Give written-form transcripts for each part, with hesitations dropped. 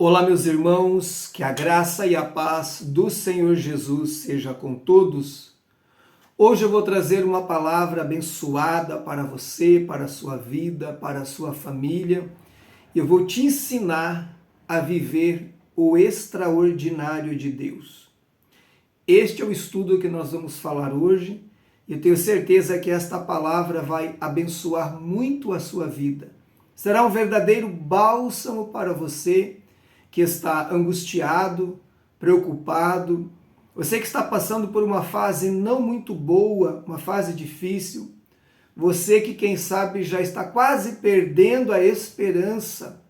Olá, meus irmãos, que a graça e a paz do Senhor Jesus seja com todos. Hoje eu vou trazer uma palavra abençoada para você, para a sua vida, para a sua família. Eu vou te ensinar a viver o extraordinário de Deus. Este é o estudo que nós vamos falar hoje. Eu tenho certeza que esta palavra vai abençoar muito a sua vida. Será um verdadeiro bálsamo para você que está angustiado, preocupado, você que está passando por uma fase não muito boa, uma fase difícil, você que, quem sabe, já está quase perdendo a esperança,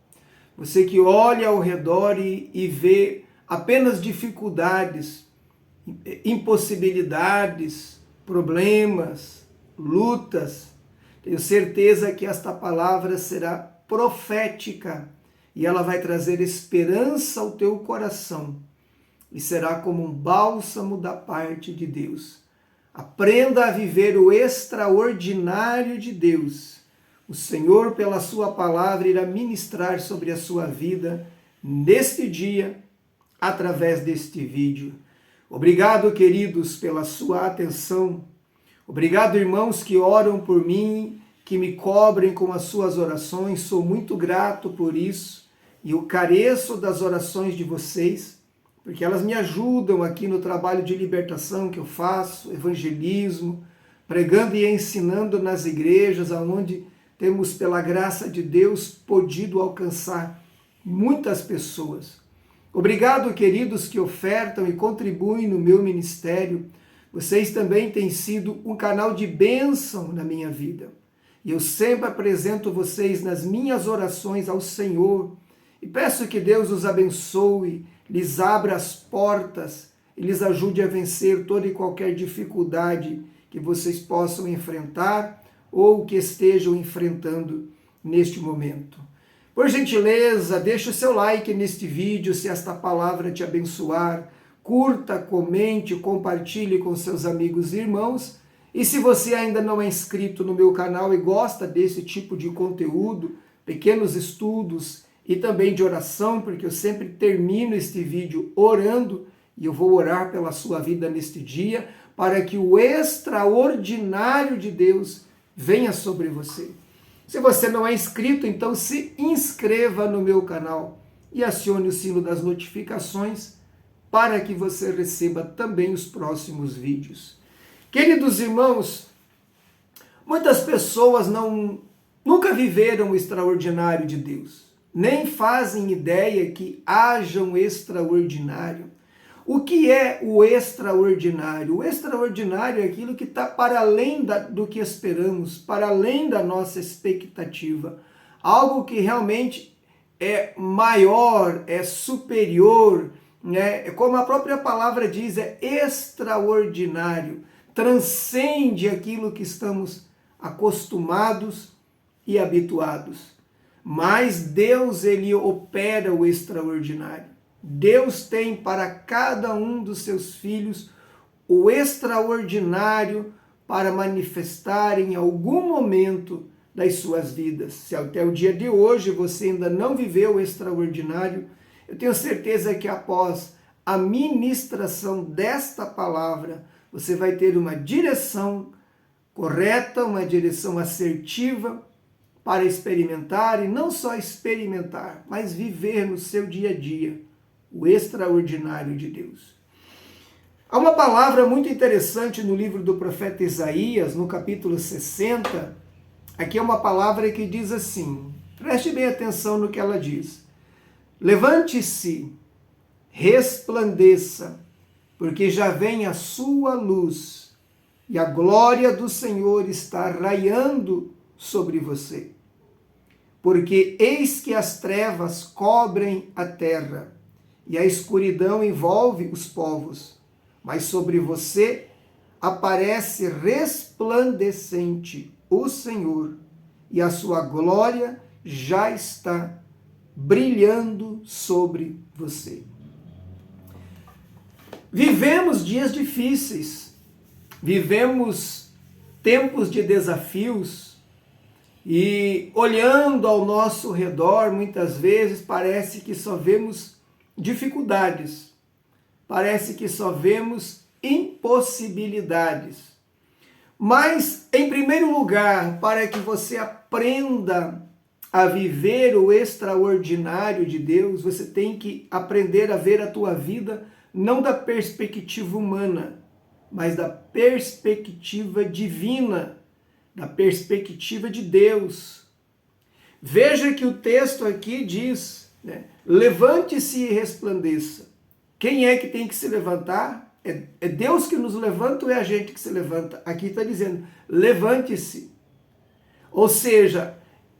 você que olha ao redor e vê apenas dificuldades, impossibilidades, problemas, lutas, tenho certeza que esta palavra será profética e ela vai trazer esperança ao teu coração e será como um bálsamo da parte de Deus. Aprenda a viver o extraordinário de Deus. O Senhor, pela sua palavra, irá ministrar sobre a sua vida neste dia, através deste vídeo. Obrigado, queridos, pela sua atenção. Obrigado, irmãos que oram por mim, que me cobrem com as suas orações. Sou muito grato por isso e eu careço das orações de vocês, porque elas me ajudam aqui no trabalho de libertação que eu faço, evangelismo, pregando e ensinando nas igrejas, onde temos, pela graça de Deus, podido alcançar muitas pessoas. Obrigado, queridos, que ofertam e contribuem no meu ministério. Vocês também têm sido um canal de bênção na minha vida. E eu sempre apresento vocês nas minhas orações ao Senhor e peço que Deus os abençoe, lhes abra as portas e lhes ajude a vencer toda e qualquer dificuldade que vocês possam enfrentar ou que estejam enfrentando neste momento. Por gentileza, deixe o seu like neste vídeo se esta palavra te abençoar. Curta, comente, compartilhe com seus amigos e irmãos. E se você ainda não é inscrito no meu canal e gosta desse tipo de conteúdo, pequenos estudos e também de oração, porque eu sempre termino este vídeo orando, e eu vou orar pela sua vida neste dia, para que o extraordinário de Deus venha sobre você. Se você não é inscrito, então se inscreva no meu canal e acione o sino das notificações para que você receba também os próximos vídeos. Queridos irmãos, muitas pessoas nunca viveram o extraordinário de Deus, nem fazem ideia que haja um extraordinário. O que é o extraordinário? O extraordinário é aquilo que está para além do que esperamos, para além da nossa expectativa. Algo que realmente é maior, é superior, né? Como a própria palavra diz, é extraordinário. Transcende aquilo que estamos acostumados e habituados. Mas Deus, ele opera o extraordinário. Deus tem para cada um dos seus filhos o extraordinário para manifestar em algum momento das suas vidas. Se até o dia de hoje você ainda não viveu o extraordinário, eu tenho certeza que após a ministração desta palavra, você vai ter uma direção correta, uma direção assertiva para experimentar, e não só experimentar, mas viver no seu dia a dia o extraordinário de Deus. Há uma palavra muito interessante no livro do profeta Isaías, no capítulo 60. Aqui é uma palavra que diz assim, preste bem atenção no que ela diz. Levante-se, resplandeça, porque já vem a sua luz, e a glória do Senhor está raiando sobre você. Porque eis que as trevas cobrem a terra, e a escuridão envolve os povos, mas sobre você aparece resplandecente o Senhor, e a sua glória já está brilhando sobre você. Vivemos dias difíceis, vivemos tempos de desafios, E olhando ao nosso redor, muitas vezes parece que só vemos dificuldades, parece que só vemos impossibilidades. Mas, em primeiro lugar, para que você aprenda a viver o extraordinário de Deus, você tem que aprender a ver a tua vida não da perspectiva humana, mas da perspectiva divina, da perspectiva de Deus. Veja que o texto aqui diz, né, levante-se e resplandeça. Quem é que tem que se levantar? É Deus que nos levanta ou é a gente que se levanta? Aqui está dizendo, levante-se. Ou seja,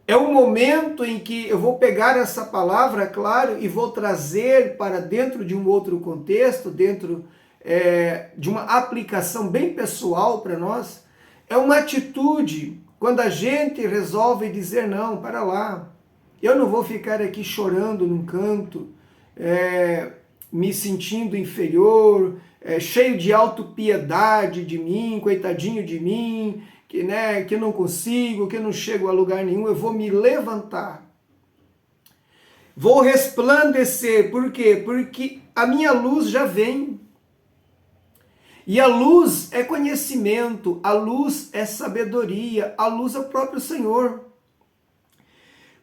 é um momento em que eu vou pegar essa palavra, claro, e vou trazer para dentro de um outro contexto, dentro de uma aplicação bem pessoal para nós. É uma atitude quando a gente resolve dizer, não, para lá, eu não vou ficar aqui chorando num canto, me sentindo inferior, cheio de autopiedade de mim, coitadinho de mim, que não consigo, que não chego a lugar nenhum. Eu vou me levantar, vou resplandecer. Por quê? Porque a minha luz já vem. E a luz é conhecimento, a luz é sabedoria, a luz é o próprio Senhor.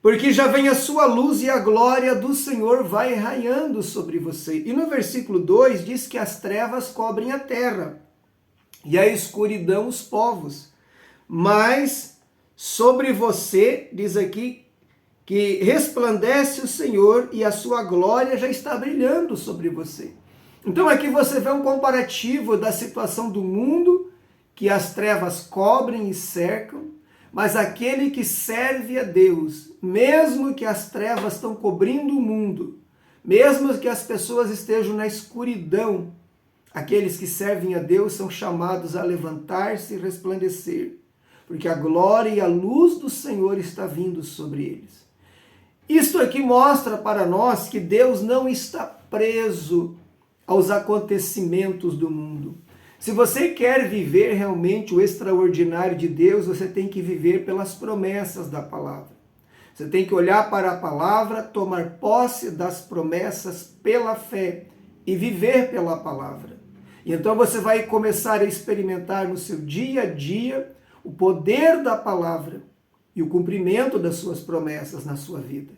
Porque já vem a sua luz e a glória do Senhor vai raiando sobre você. E no versículo 2 diz que as trevas cobrem a terra e a escuridão os povos. Mas sobre você, diz aqui, que resplandece o Senhor e a sua glória já está brilhando sobre você. Então aqui você vê um comparativo da situação do mundo, que as trevas cobrem e cercam, mas aquele que serve a Deus, mesmo que as trevas estão cobrindo o mundo, mesmo que as pessoas estejam na escuridão, aqueles que servem a Deus são chamados a levantar-se e resplandecer, porque a glória e a luz do Senhor está vindo sobre eles. Isto aqui mostra para nós que Deus não está preso aos acontecimentos do mundo. Se você quer viver realmente o extraordinário de Deus, você tem que viver pelas promessas da palavra. Você tem que olhar para a palavra, tomar posse das promessas pela fé e viver pela palavra. E então você vai começar a experimentar no seu dia a dia o poder da palavra e o cumprimento das suas promessas na sua vida.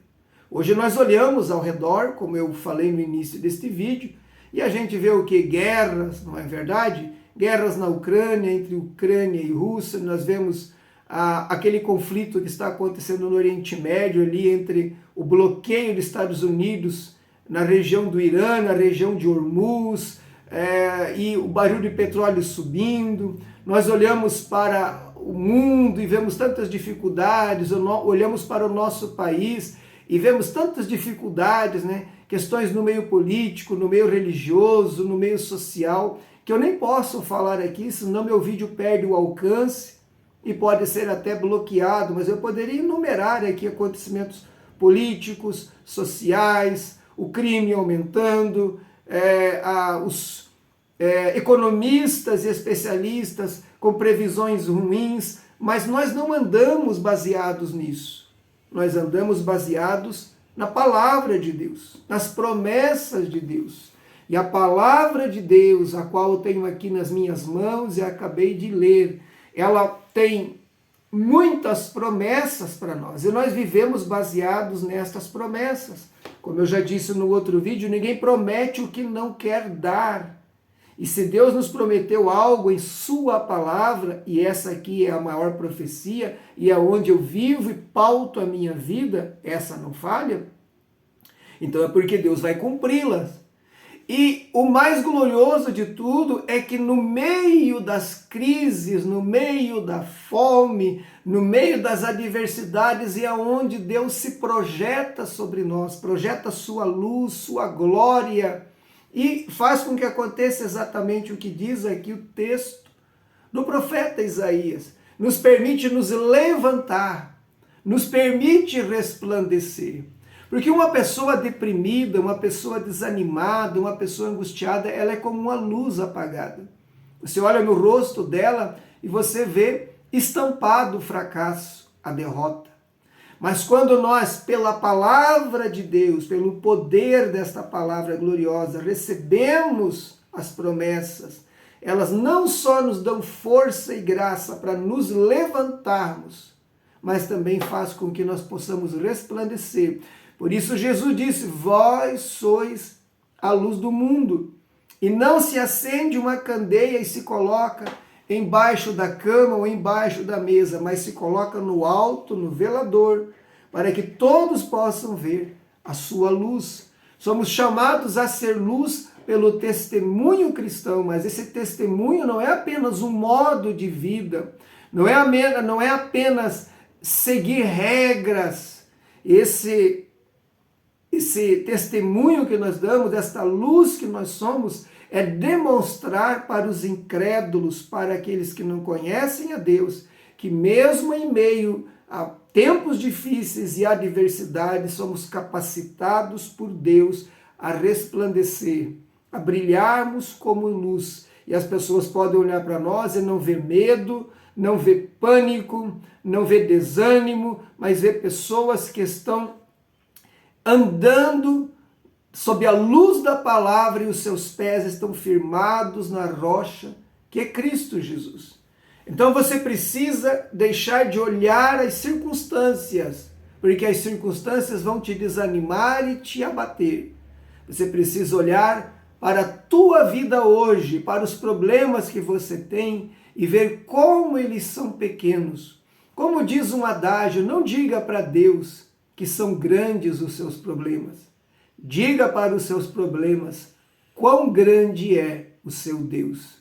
Hoje nós olhamos ao redor, como eu falei no início deste vídeo, e a gente vê o que? Guerras, não é verdade? Guerras na Ucrânia, entre Ucrânia e Rússia. Nós vemos aquele conflito que está acontecendo no Oriente Médio, ali entre o bloqueio dos Estados Unidos na região do Irã, na região de Hormuz, e o barril de petróleo subindo. Nós olhamos para o mundo e vemos tantas dificuldades, olhamos para o nosso país e vemos tantas dificuldades, né? Questões no meio político, no meio religioso, no meio social, que eu nem posso falar aqui, senão meu vídeo perde o alcance e pode ser até bloqueado, mas eu poderia enumerar aqui acontecimentos políticos, sociais, o crime aumentando, os economistas e especialistas com previsões ruins, mas nós não andamos baseados nisso. Nós andamos baseados na palavra de Deus, nas promessas de Deus. E a palavra de Deus, a qual eu tenho aqui nas minhas mãos e acabei de ler, ela tem muitas promessas para nós. E nós vivemos baseados nestas promessas. Como eu já disse no outro vídeo, ninguém promete o que não quer dar. E se Deus nos prometeu algo em sua palavra, e essa aqui é a maior profecia, e é onde eu vivo e pauto a minha vida, essa não falha, então é porque Deus vai cumpri-las. E o mais glorioso de tudo é que no meio das crises, no meio da fome, no meio das adversidades, é onde Deus se projeta sobre nós, projeta sua luz, sua glória, e faz com que aconteça exatamente o que diz aqui o texto do profeta Isaías. Nos permite nos levantar, nos permite resplandecer. Porque uma pessoa deprimida, uma pessoa desanimada, uma pessoa angustiada, ela é como uma luz apagada. Você olha no rosto dela e você vê estampado o fracasso. a derrota. Mas quando nós, pela palavra de Deus, pelo poder desta palavra gloriosa, recebemos as promessas, elas não só nos dão força e graça para nos levantarmos, mas também faz com que nós possamos resplandecer. Por isso Jesus disse, vós sois a luz do mundo. E não se acende uma candeia e se coloca embaixo da cama ou embaixo da mesa, mas se coloca no alto, no velador, para que todos possam ver a sua luz. Somos chamados a ser luz pelo testemunho cristão, mas esse testemunho não é apenas um modo de vida, não é apenas seguir regras. Esse testemunho que nós damos, esta luz que nós somos, é demonstrar para os incrédulos, para aqueles que não conhecem a Deus, que mesmo em meio a tempos difíceis e adversidades, somos capacitados por Deus a resplandecer, a brilharmos como luz. E as pessoas podem olhar para nós e não ver medo, não ver pânico, não ver desânimo, mas ver pessoas que estão andando sob a luz da palavra e os seus pés estão firmados na rocha, que é Cristo Jesus. Então você precisa deixar de olhar as circunstâncias, porque as circunstâncias vão te desanimar e te abater. Você precisa olhar para a tua vida hoje, para os problemas que você tem e ver como eles são pequenos. Como diz um adágio, não diga para Deus que são grandes os seus problemas. Diga para os seus problemas quão grande é o seu Deus.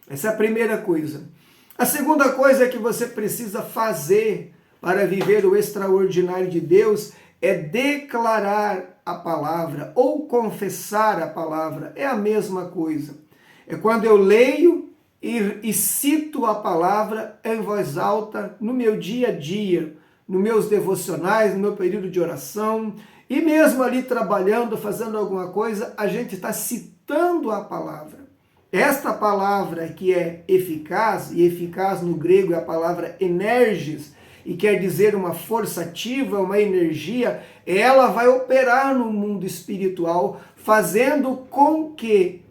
Essa é a primeira coisa. A segunda coisa que você precisa fazer para viver o extraordinário de Deus é declarar a palavra ou confessar a palavra. É a mesma coisa. É quando eu leio e cito a palavra em voz alta no meu dia a dia, nos meus devocionais, no meu período de oração, e mesmo ali trabalhando, fazendo alguma coisa, a gente está citando a palavra. Esta palavra que é eficaz, e eficaz no grego é a palavra energis, e quer dizer uma força ativa, uma energia, ela vai operar no mundo espiritual, fazendo com que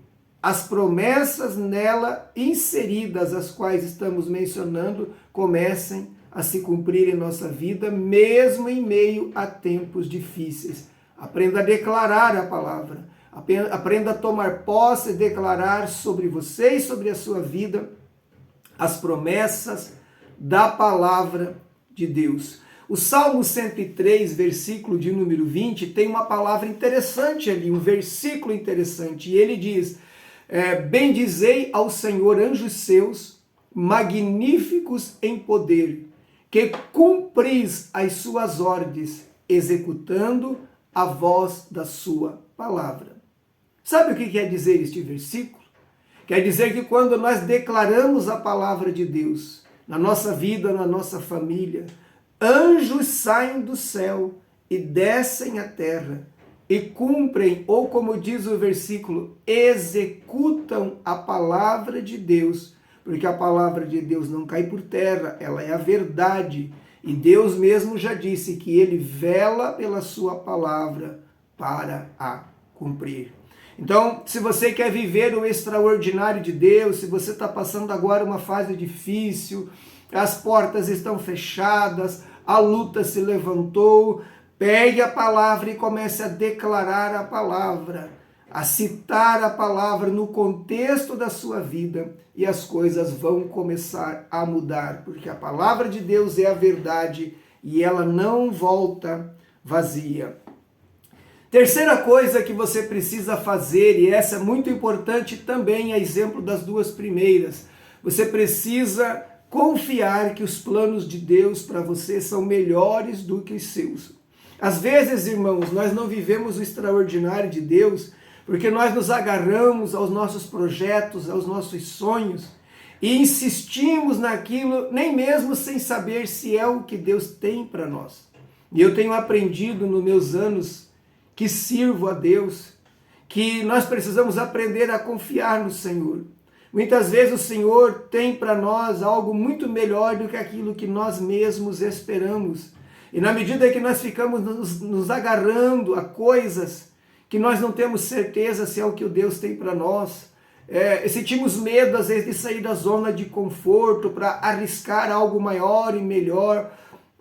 as promessas nela inseridas, as quais estamos mencionando, comecem a se cumprir em nossa vida, mesmo em meio a tempos difíceis. Aprenda a declarar a palavra, aprenda a tomar posse e declarar sobre você e sobre a sua vida as promessas da palavra de Deus. O Salmo 103, versículo de número 20, tem uma palavra interessante ali, um versículo interessante, e ele diz, bendizei ao Senhor anjos seus, magníficos em poder, que cumpris as suas ordens, executando a voz da sua palavra. Sabe o que quer dizer este versículo? Quer dizer que quando nós declaramos a palavra de Deus, na nossa vida, na nossa família, anjos saem do céu e descem à terra e cumprem, ou como diz o versículo, executam a palavra de Deus, porque a palavra de Deus não cai por terra, ela é a verdade. E Deus mesmo já disse que ele vela pela sua palavra para a cumprir. Então, se você quer viver o extraordinário de Deus, se você está passando agora uma fase difícil, as portas estão fechadas, a luta se levantou, pegue a palavra e comece a declarar a palavra, a citar a palavra no contexto da sua vida e as coisas vão começar a mudar, porque a palavra de Deus é a verdade e ela não volta vazia. Terceira coisa que você precisa fazer, e essa é muito importante também, é exemplo das duas primeiras, você precisa confiar que os planos de Deus para você são melhores do que os seus. Às vezes, irmãos, nós não vivemos o extraordinário de Deus porque nós nos agarramos aos nossos projetos, aos nossos sonhos e insistimos naquilo nem mesmo sem saber se é o que Deus tem para nós. E eu tenho aprendido nos meus anos que sirvo a Deus, que nós precisamos aprender a confiar no Senhor. Muitas vezes o Senhor tem para nós algo muito melhor do que aquilo que nós mesmos esperamos. E na medida que nós ficamos nos agarrando a coisas que nós não temos certeza se é o que o Deus tem para nós, sentimos medo às vezes de sair da zona de conforto para arriscar algo maior e melhor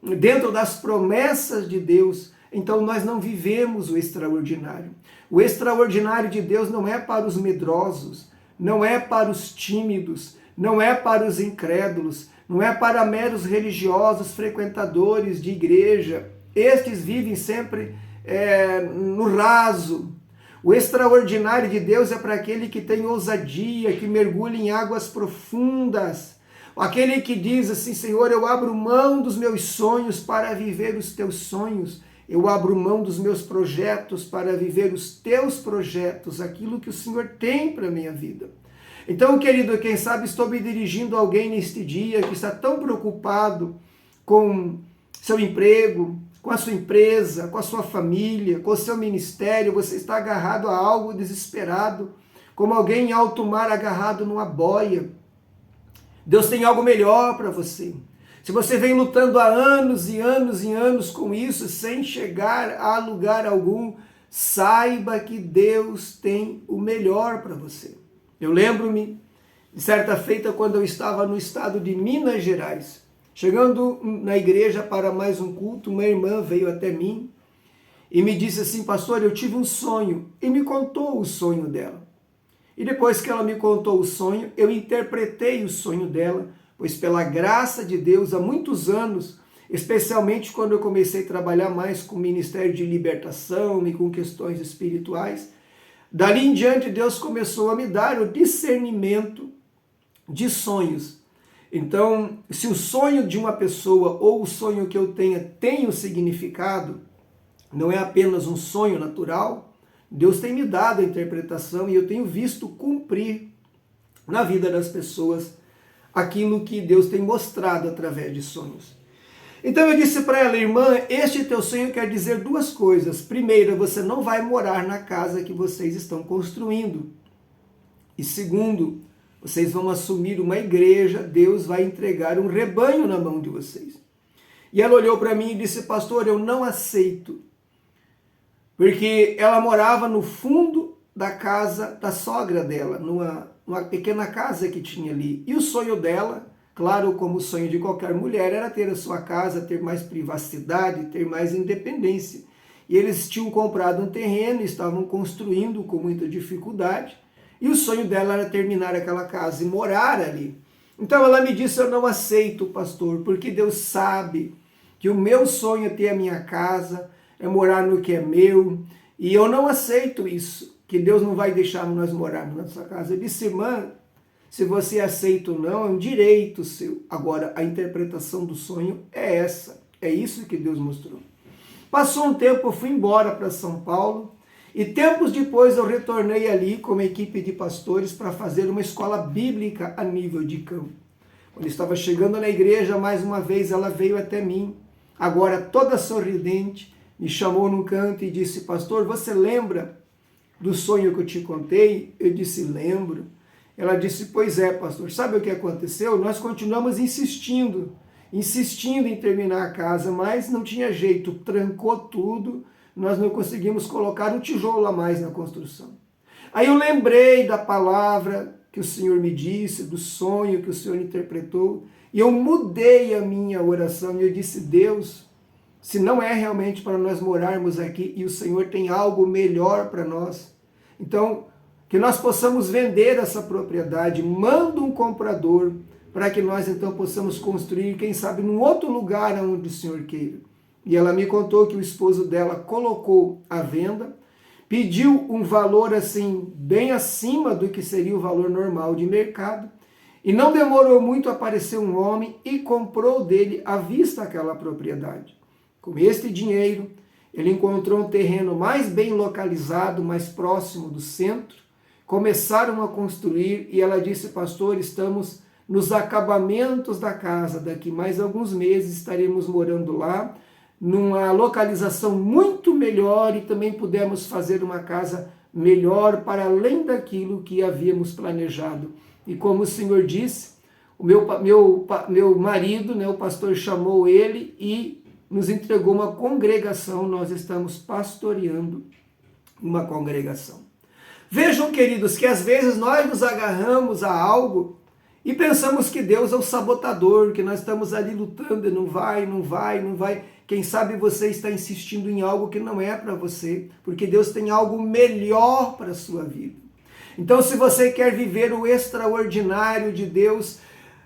dentro das promessas de Deus, então nós não vivemos o extraordinário. O extraordinário de Deus não é para os medrosos, não é para os tímidos, não é para os incrédulos, não é para meros religiosos frequentadores de igreja. Estes vivem sempre no raso. O extraordinário de Deus é para aquele que tem ousadia, que mergulha em águas profundas. Aquele que diz assim: Senhor, eu abro mão dos meus sonhos para viver os teus sonhos. Eu abro mão dos meus projetos para viver os teus projetos, aquilo que o Senhor tem para a minha vida. Então, querido, quem sabe estou me dirigindo a alguém neste dia que está tão preocupado com seu emprego, com a sua empresa, com a sua família, com o seu ministério. Você está agarrado a algo desesperado, como alguém em alto mar agarrado numa boia. Deus tem algo melhor para você. Se você vem lutando há anos e anos e anos com isso, sem chegar a lugar algum, saiba que Deus tem o melhor para você. Eu lembro-me de certa feita quando eu estava no estado de Minas Gerais, chegando na igreja para mais um culto, uma irmã veio até mim e me disse assim: pastor, eu tive um sonho, e me contou o sonho dela. E depois que ela me contou o sonho, eu interpretei o sonho dela, pois pela graça de Deus, há muitos anos, especialmente quando eu comecei a trabalhar mais com o ministério de libertação e com questões espirituais, dali em diante Deus começou a me dar o discernimento de sonhos. Então, se o sonho de uma pessoa ou o sonho que eu tenha tem um significado, não é apenas um sonho natural, Deus tem me dado a interpretação e eu tenho visto cumprir na vida das pessoas aquilo que Deus tem mostrado através de sonhos. Então eu disse para ela: irmã, este teu sonho quer dizer duas coisas. Primeiro, você não vai morar na casa que vocês estão construindo. E segundo, vocês vão assumir uma igreja, Deus vai entregar um rebanho na mão de vocês. E ela olhou para mim e disse: pastor, eu não aceito. Porque ela morava no fundo da casa da sogra dela, numa pequena casa que tinha ali. E o sonho dela, claro, como o sonho de qualquer mulher, era ter a sua casa, ter mais privacidade, ter mais independência. E eles tinham comprado um terreno, estavam construindo com muita dificuldade, e o sonho dela era terminar aquela casa e morar ali. Então ela me disse: eu não aceito, pastor, porque Deus sabe que o meu sonho é ter a minha casa, é morar no que é meu, e eu não aceito isso, que Deus não vai deixar nós morarmos na sua casa. Eu disse: irmã, se você aceita ou não, é um direito seu. Agora, a interpretação do sonho é essa, é isso que Deus mostrou. Passou um tempo, eu fui embora para São Paulo, e tempos depois eu retornei ali com uma equipe de pastores para fazer uma escola bíblica a nível de campo. Quando eu estava chegando na igreja, mais uma vez ela veio até mim, agora toda sorridente, me chamou num canto e disse: pastor, você lembra do sonho que eu te contei? Eu disse: lembro. Ela disse: pois é, pastor, sabe o que aconteceu? Nós continuamos insistindo em terminar a casa, mas não tinha jeito, trancou tudo, nós não conseguimos colocar um tijolo a mais na construção. Aí eu lembrei da palavra que o Senhor me disse, do sonho que o Senhor interpretou, e eu mudei a minha oração e eu disse: Deus, se não é realmente para nós morarmos aqui e o Senhor tem algo melhor para nós, então que nós possamos vender essa propriedade, manda um comprador para que nós então possamos construir, quem sabe, num outro lugar onde o Senhor queira. E ela me contou que o esposo dela colocou à venda, pediu um valor assim bem acima do que seria o valor normal de mercado, e não demorou muito, apareceu um homem e comprou dele à vista aquela propriedade. Com este dinheiro, ele encontrou um terreno mais bem localizado, mais próximo do centro, começaram a construir e ela disse: pastor, estamos nos acabamentos da casa, daqui mais alguns meses estaremos morando lá, numa localização muito melhor e também pudemos fazer uma casa melhor para além daquilo que havíamos planejado. E como o Senhor disse, o meu marido, né, o pastor chamou ele e nos entregou uma congregação, nós estamos pastoreando uma congregação. Vejam, queridos, que às vezes nós nos agarramos a algo e pensamos que Deus é o sabotador, que nós estamos ali lutando e não vai. Quem sabe você está insistindo em algo que não é para você, porque Deus tem algo melhor para a sua vida. Então, se você quer viver o extraordinário de Deus,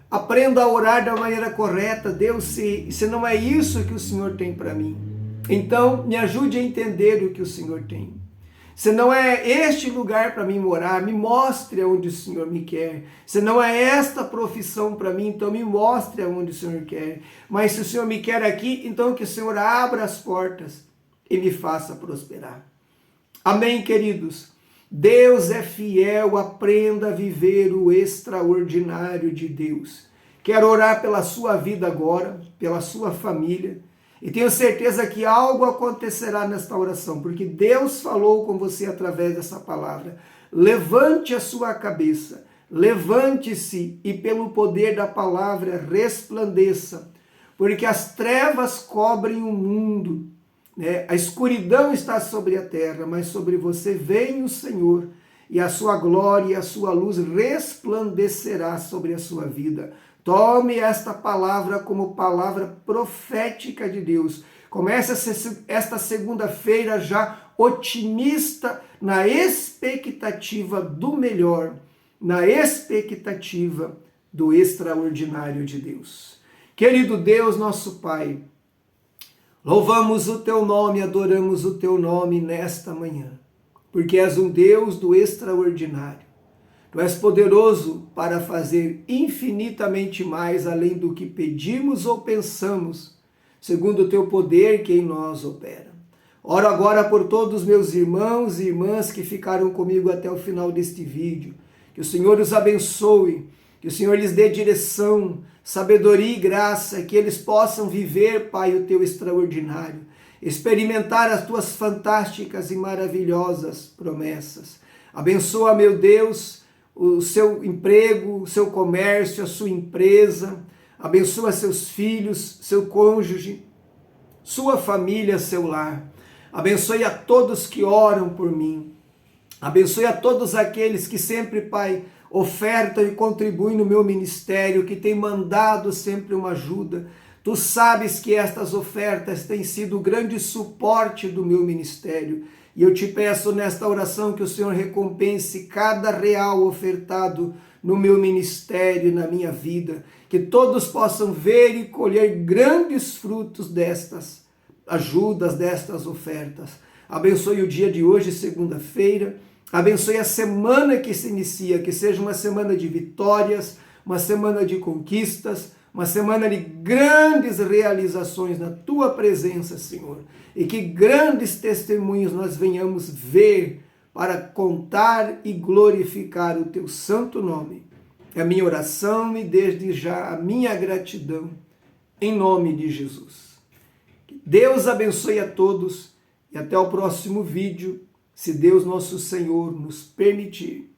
aprenda a orar da maneira correta. Deus, se não é isso que o Senhor tem para mim, então me ajude a entender o que o Senhor tem. Se não é este lugar para mim morar, me mostre aonde o Senhor me quer. Se não é esta profissão para mim, então me mostre aonde o Senhor quer. Mas se o Senhor me quer aqui, então que o Senhor abra as portas e me faça prosperar. Amém, queridos? Deus é fiel, aprenda a viver o extraordinário de Deus. Quero orar pela sua vida agora, pela sua família. E tenho certeza que algo acontecerá nesta oração, porque Deus falou com você através dessa palavra. Levante a sua cabeça, levante-se e pelo poder da palavra resplandeça, porque as trevas cobrem o mundo, né? A escuridão está sobre a terra, mas sobre você vem o Senhor, e a sua glória e a sua luz resplandecerá sobre a sua vida. Tome esta palavra como palavra profética de Deus. Comece esta segunda-feira já otimista, na expectativa do melhor, na expectativa do extraordinário de Deus. Querido Deus, nosso Pai, louvamos o Teu nome, adoramos o Teu nome nesta manhã, porque és um Deus do extraordinário. Tu és poderoso para fazer infinitamente mais além do que pedimos ou pensamos, segundo o teu poder que em nós opera. Oro agora por todos os meus irmãos e irmãs que ficaram comigo até o final deste vídeo. Que o Senhor os abençoe, que o Senhor lhes dê direção, sabedoria e graça, que eles possam viver, Pai, o teu extraordinário, experimentar as tuas fantásticas e maravilhosas promessas. Abençoa, meu Deus, o seu emprego, o seu comércio, a sua empresa, abençoa seus filhos, seu cônjuge, sua família, seu lar. Abençoe a todos que oram por mim. Abençoe a todos aqueles que sempre, Pai, ofertam e contribuem no meu ministério, que têm mandado sempre uma ajuda. Tu sabes que estas ofertas têm sido o grande suporte do meu ministério. E eu te peço nesta oração que o Senhor recompense cada real ofertado no meu ministério e na minha vida. Que todos possam ver e colher grandes frutos destas ajudas, destas ofertas. Abençoe o dia de hoje, segunda-feira. Abençoe a semana que se inicia, que seja uma semana de vitórias, uma semana de conquistas, uma semana de grandes realizações na Tua presença, Senhor. E que grandes testemunhos nós venhamos ver para contar e glorificar o Teu santo nome. É a minha oração e desde já a minha gratidão, em nome de Jesus. Que Deus abençoe a todos e até o próximo vídeo, se Deus nosso Senhor nos permitir.